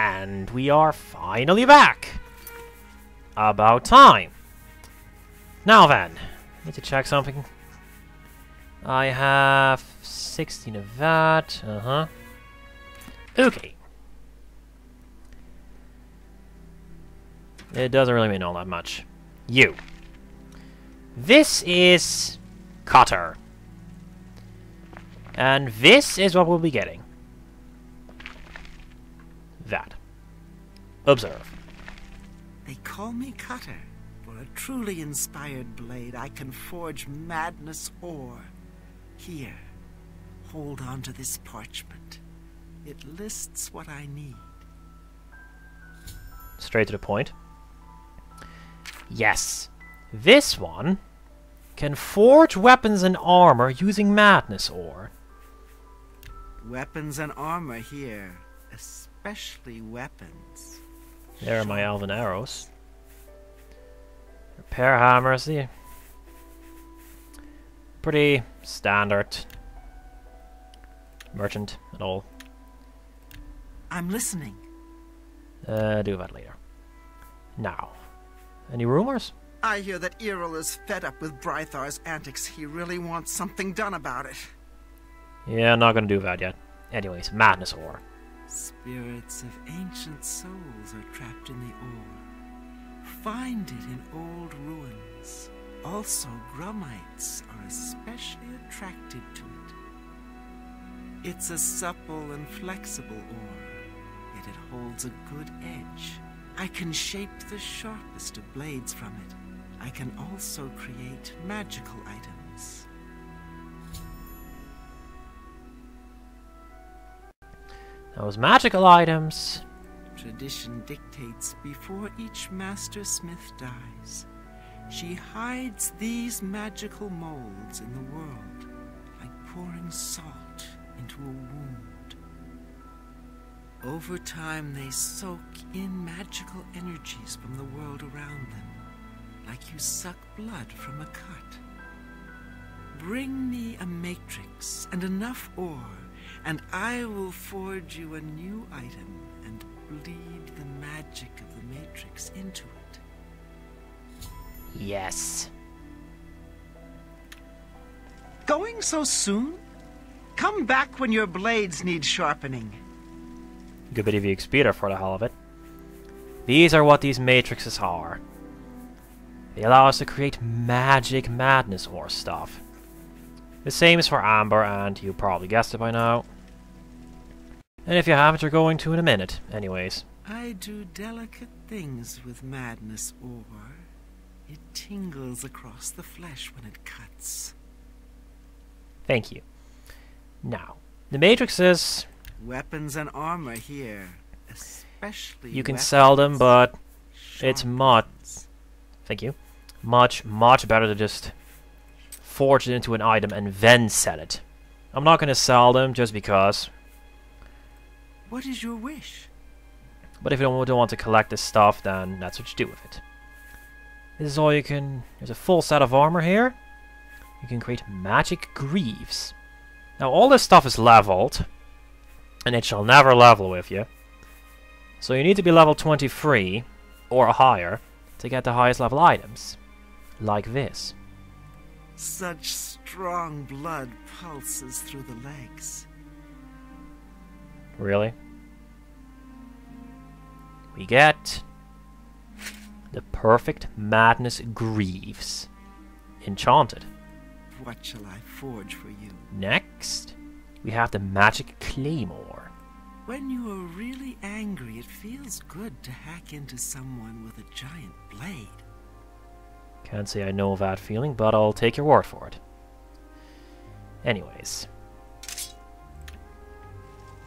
And we are finally back! About time! Now then, need to check something. I have 16 of that, Okay. It doesn't really mean all that much. You. This is Cutter. And this is what we'll be getting. That. Observe. They call me Cutter. For a truly inspired blade, I can forge madness ore. Here, hold on to this parchment. It lists what I need. Straight to the point. Yes. This one can forge weapons and armor using madness ore. Weapons and armor here. Especially weapons. There are my elven arrows. Repair hammers, yeah. Pretty standard. Merchant and all. I'm listening. Do that later. Now, any rumors? I hear that Earl is fed up with Brythar's antics. He really wants something done about it. Yeah, not gonna do that yet. Anyways, madness ore. Spirits of ancient souls are trapped in the ore. Find it in old ruins. Also, Grummites are especially attracted to it. It's a supple and flexible ore, yet it holds a good edge. I can shape the sharpest of blades from it. I can also create magical items. Those magical items. Tradition dictates before each master smith dies, she hides these magical molds in the world, like pouring salt into a wound. Over time, they soak in magical energies from the world around them, like you suck blood from a cut. Bring me a matrix and enough ore, and I will forge you a new item and bleed the magic of the matrix into it. Yes. Going so soon? Come back when your blades need sharpening. Good bit of XP there for the hell of it. These are what these matrices are. They allow us to create magic madness ore stuff. The same is for amber, and you probably guessed it by now. And if you haven't, you're going to in a minute. Anyways. I do delicate things with madness ore. It tingles across the flesh when it cuts. Thank you. Now, the matrices... Weapons and armor here. Especially you can sell them, but it's much... Thank you. Much better to just forge it into an item and then sell it. I'm not going to sell them just because. What is your wish? But if you don't want to collect this stuff, then that's what you do with it. This is all you can... There's a full set of armor here. You can create magic greaves. Now all this stuff is leveled, and it shall never level with you. So you need to be level 23 or higher to get the highest level items. Like this. Such strong blood pulses through the legs. Really? We get the perfect madness greaves. Enchanted. What shall I forge for you? Next, we have the magic claymore. When you are really angry, it feels good to hack into someone with a giant blade. Can't say I know that feeling, but I'll take your word for it. Anyways.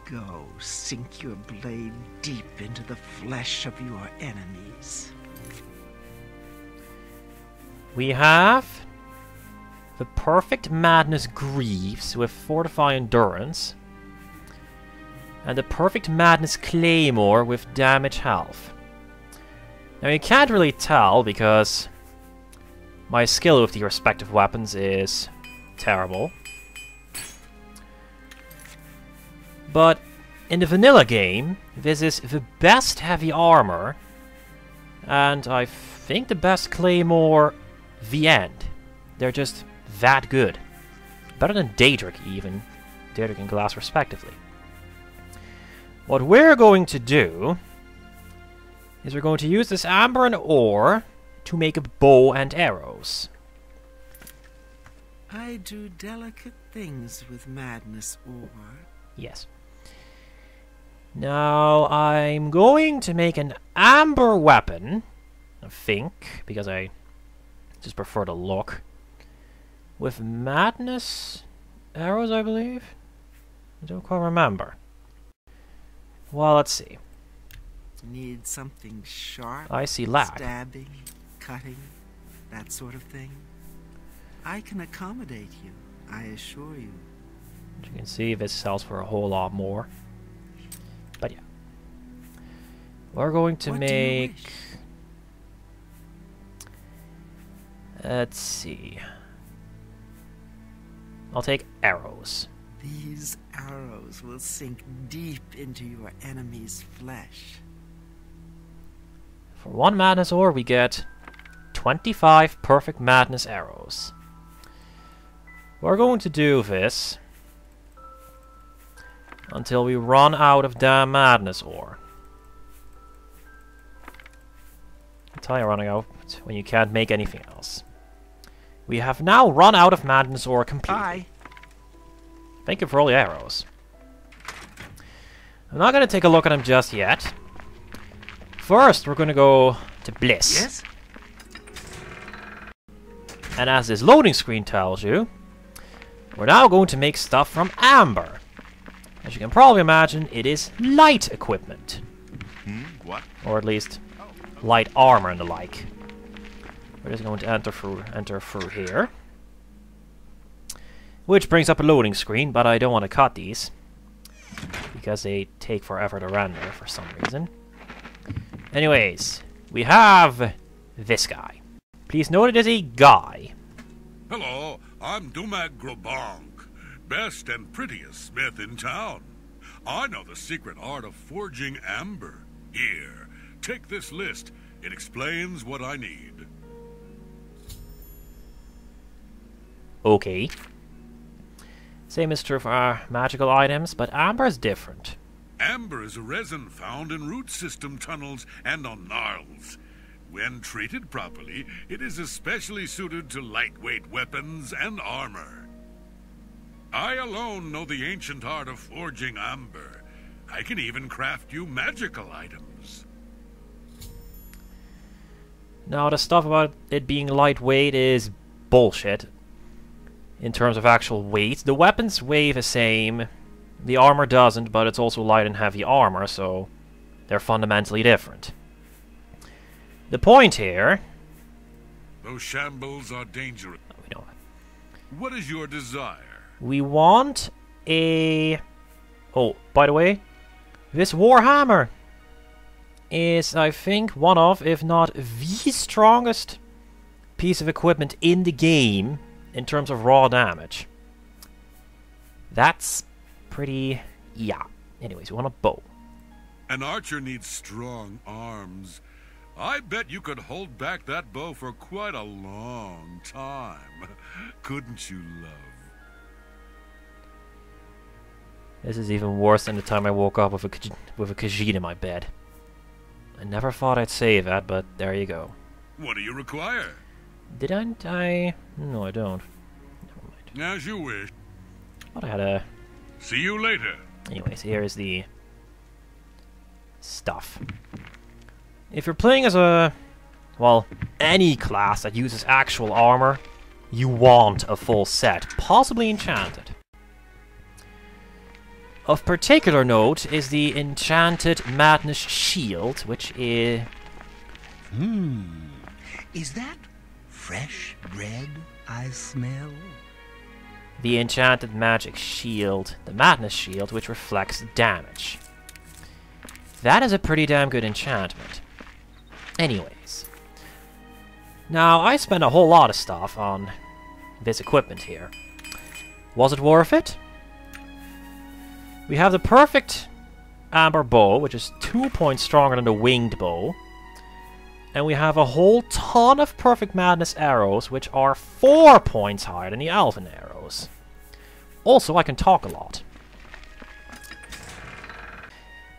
Go, sink your blade deep into the flesh of your enemies. We have the perfect madness greaves with fortify endurance, and the perfect madness claymore with damage health. Now you can't really tell because my skill with the respective weapons is terrible. But In the vanilla game, this is the best heavy armor, and I think the best claymore, the end. They're just that good. Better than Daedric even. Daedric and glass respectively. What we're going to do is we're going to use this amber and ore to make a bow and arrows. I do delicate things with madness ore. Yes. Now I'm going to make an amber weapon, I think, because I just prefer the look. With madness arrows, I believe? I don't quite remember. Well, let's see. Need something sharp? I see lag. Stabbing, cutting, that sort of thing. I can accommodate you, I assure you. As you can see, this sells for a whole lot more. But yeah. We're going to make... Let's see. I'll take arrows. These arrows will sink deep into your enemy's flesh. For 1 madness ore, we get 25 perfect madness arrows. We're going to do this until we run out of damn madness ore. I'll tell you running out when you can't make anything else. We have now run out of madness ore completely. Bye. Thank you for all the arrows. I'm not going to take a look at them just yet. First, we're going to go to Bliss. Yes? And as this loading screen tells you, we're now going to make stuff from amber. As you can probably imagine, it is light equipment. What? Or at least light armor and the like. We're just going to enter through here. Which brings up a loading screen, but I don't want to cut these. Because they take forever to render for some reason. Anyways, we have this guy. Please note it is a guy. Hello, I'm Dumag Grobank, best and prettiest smith in town. I know the secret art of forging amber. Here, take this list. It explains what I need. Okay. Same is true for our magical items, but amber is different. Amber is a resin found in root system tunnels and on gnarls. When treated properly, it is especially suited to lightweight weapons and armor. I alone know the ancient art of forging amber. I can even craft you magical items. Now, the stuff about it being lightweight is bullshit. In terms of actual weight, the weapons weigh the same. The armor doesn't, but it's also light and heavy armor, so they're fundamentally different. The point here... Those shambles are dangerous. We know that. What is your desire? We want a... Oh, by the way, this Warhammer is, I think, one of, if not the strongest piece of equipment in the game in terms of raw damage. That's pretty... yeah. Anyways, we want a bow. An archer needs strong arms. I bet you could hold back that bow for quite a long time. Couldn't you, love? This is even worse than the time I woke up with a Khajiit in my bed. I never thought I'd say that, but there you go. What do you require? Didn't I? No, I don't. Never mind. As you wish. Thought I had a... See you later. Anyways, here is the stuff. If you're playing as a... well, any class that uses actual armor, you want a full set, possibly enchanted. Of particular note is the Enchanted Madness Shield, which is... Is that fresh bread I smell? The Enchanted Magic Shield, the Madness Shield, which reflects damage. That is a pretty damn good enchantment. Anyways. Now, I spent a whole lot of stuff on this equipment here. Was it worth it? We have the perfect amber bow, which is 2 points stronger than the winged bow. And we have a whole ton of Perfect Madness arrows, which are 4 points higher than the elven arrows. Also, I can talk a lot.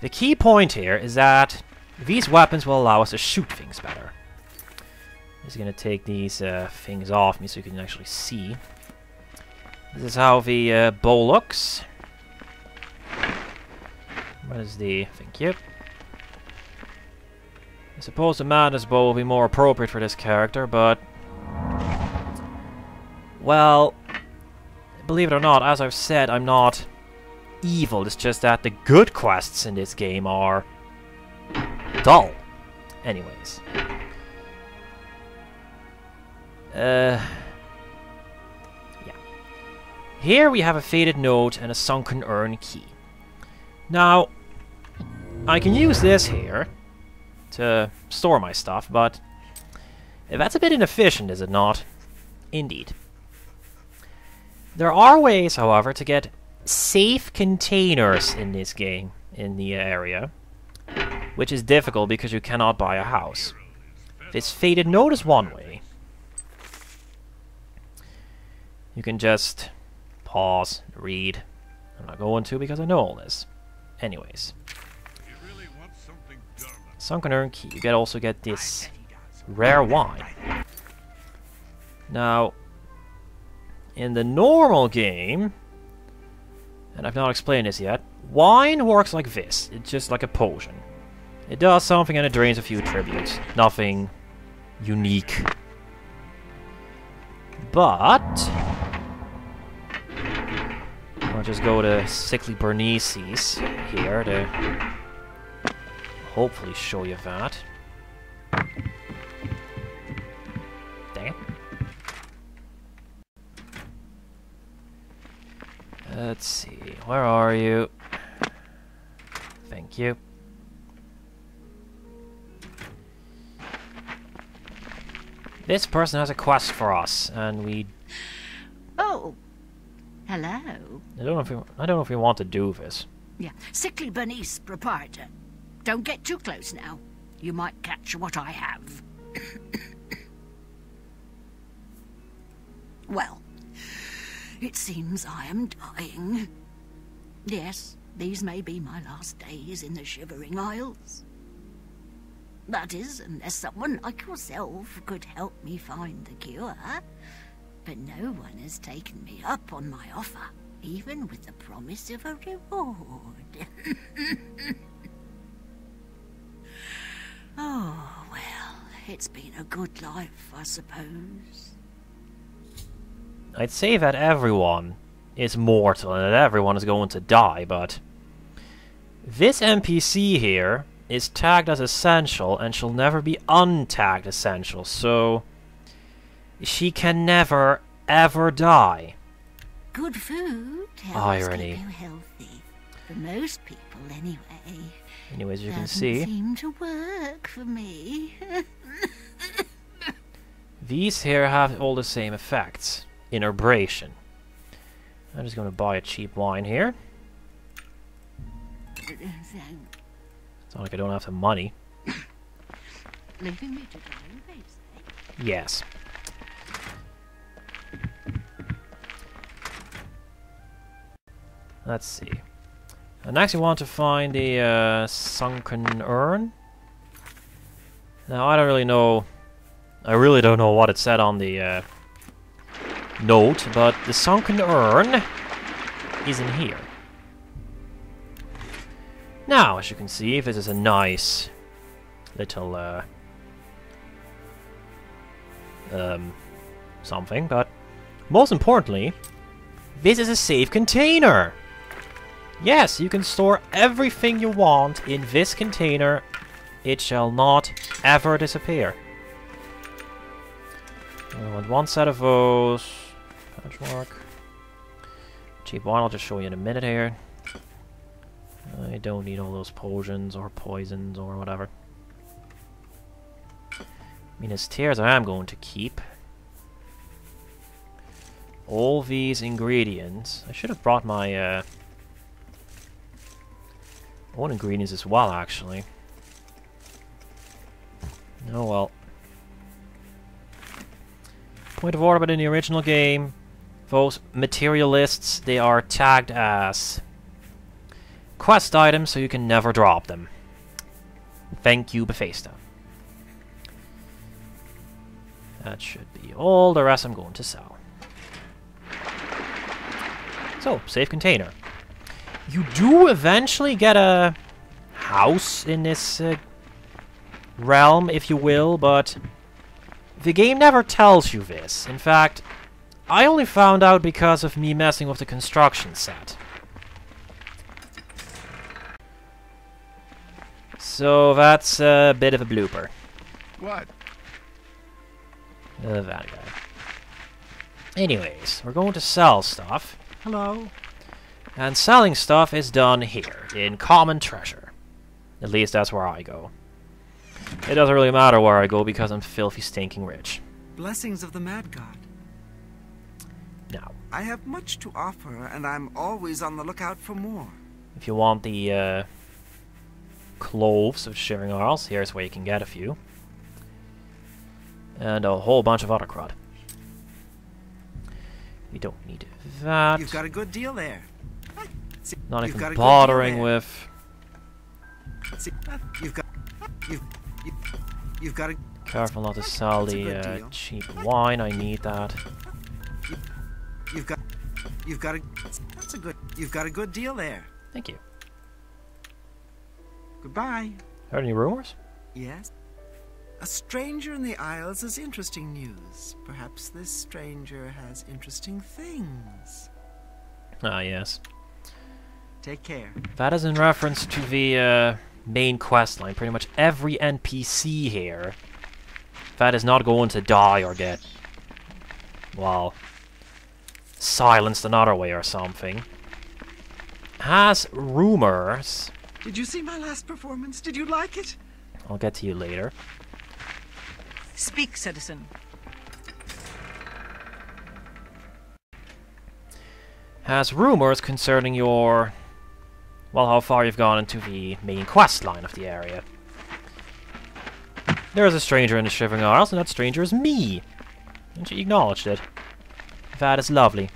The key point here is that these weapons will allow us to shoot things better. I'm just going to take these things off me so you can actually see. This is how the bow looks. What is the... thank you. I suppose the Madness bow will be more appropriate for this character, but... well... believe it or not, as I've said, I'm not evil. It's just that the good quests in this game are... dull. Anyways. Yeah. Here we have a faded note and a sunken urn key. Now, I can use this here to store my stuff, but that's a bit inefficient, is it not? Indeed. There are ways, however, to get safe containers in this game, in the area, which is difficult because you cannot buy a house. This faded note is one way. You can just pause, read. I'm not going to because I know all this. Anyways. Sunken urn key. You also get this rare wine. Now, in the normal game, and I've not explained this yet, wine works like this. It's just like a potion. It does something and it drains a few tributes. Nothing unique. But I'll just go to Sickly Bernice's here to hopefully show you that. Dang it. Let's see, where are you? Thank you. This person has a quest for us, and we... oh, hello. I don't know if we want to do this. Yeah, Sickly Bernice, proprietor. Don't get too close now. You might catch what I have. Well, it seems I am dying. Yes, these may be my last days in the Shivering Isles. That is, unless someone like yourself could help me find the cure. But no one has taken me up on my offer, even with the promise of a reward. Oh, well, it's been a good life, I suppose. I'd say that everyone is mortal and that everyone is going to die, but this NPC here is tagged as essential and she'll never be untagged essential, so she can never, ever die. Good food helps Irony. keep you healthy. For most people, anyway. Anyways, you can Doesn't see, seem to work for me. these here have all the same effects. Inerbration. I'm just going to buy a cheap wine here. It's not like I don't have the money. Leaving me to die in peace, eh? Yes. Let's see. I next we want to find the sunken urn. Now I don't really know. I really don't know what it said on the note, but the sunken urn is in here. Now, as you can see, this is a nice little something, but most importantly, this is a safe container. Yes, you can store everything you want in this container. It shall not ever disappear. I want one set of those. Patchwork. Cheap wine, I'll just show you in a minute here. I don't need all those potions or poisons or whatever. Minas Tirith I am going to keep. All these ingredients. I should have brought my Own ingredients as well, actually. Oh well. Point of order, but in the original game, those material lists, they are tagged as quest items, so you can never drop them. Thank you, Bethesda. That should be all. The rest I'm going to sell. So, safe container. You do eventually get a house in this realm, if you will, but the game never tells you this. In fact, I only found out because of me messing with the construction set. So that's a bit of a blooper. What? That guy. Anyways, we're going to sell stuff. Hello. And selling stuff is done here, in Common Treasure. At least that's where I go. It doesn't really matter where I go because I'm filthy stinking rich. Blessings of the Mad God. Now, I have much to offer, and I'm always on the lookout for more. if you want the cloves of Shivering Isles, here's where you can get a few. And a whole bunch of other crud. We don't need that. You've got a good deal there. See, Not you've even got a good bothering deal there. with. See, you've got a. Careful not to sell That's a good the deal. cheap wine. I need that. You've got a. That's a good. You've got a good deal there. Thank you. Goodbye. Heard any rumors? Yes. A stranger in the Isles is interesting news. Perhaps this stranger has interesting things. Ah, yes. Take care. That is in reference to the main quest line. Pretty much every NPC here that is not going to die or get, well, silenced another way or something, has rumors. Did you see my last performance? Did you like it? I'll get to you later. Speak, citizen. Has rumors concerning your, well, how far you've gone into the main quest line of the area. There is a stranger in the Shivering Isles, and that stranger is me. And she acknowledged it. That is lovely.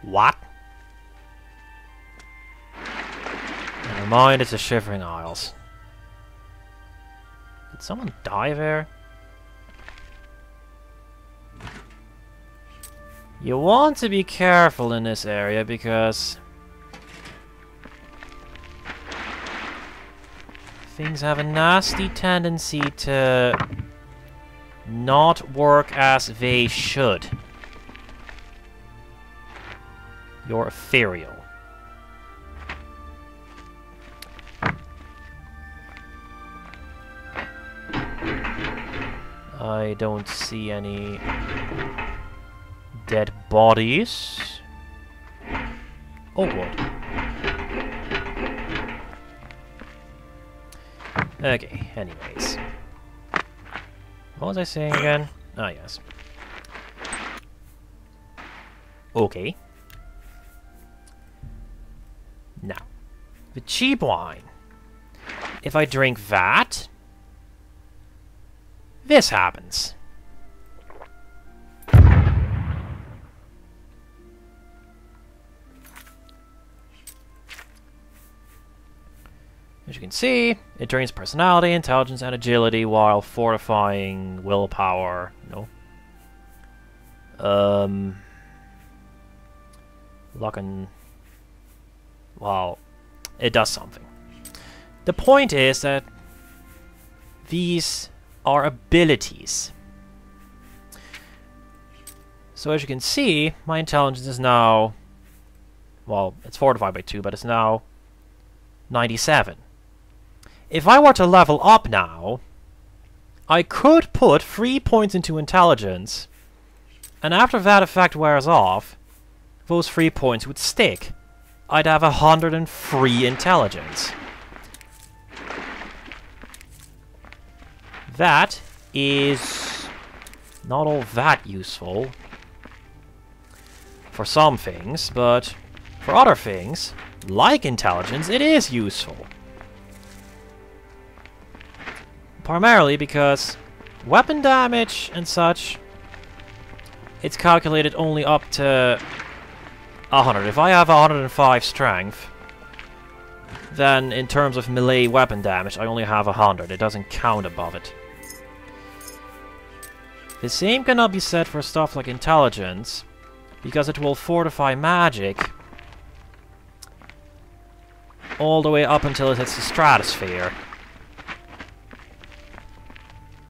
What? Never mind, it's the Shivering Isles. Did someone die there? You want to be careful in this area because things have a nasty tendency to not work as they should. You're ethereal. I don't see any dead bodies. Oh, what? Okay, anyways. What was I saying again? Ah, yes. Okay. Now, the cheap wine. If I drink that, this happens. As you can see, it drains personality, intelligence, and agility while fortifying willpower. No. Luck and... well, it does something. The point is that these are abilities. So as you can see, my intelligence is now... well, it's fortified by 2, but it's now 97. If I were to level up now, I could put 3 points into intelligence, and after that effect wears off, those 3 points would stick. I'd have 103 intelligence. That is not all that useful for some things, but for other things, like intelligence, it is useful. Primarily because weapon damage and such, it's calculated only up to 100. If I have 105 strength, then in terms of melee weapon damage, I only have 100. It doesn't count above it. The same cannot be said for stuff like intelligence, because it will fortify magic all the way up until it hits the stratosphere.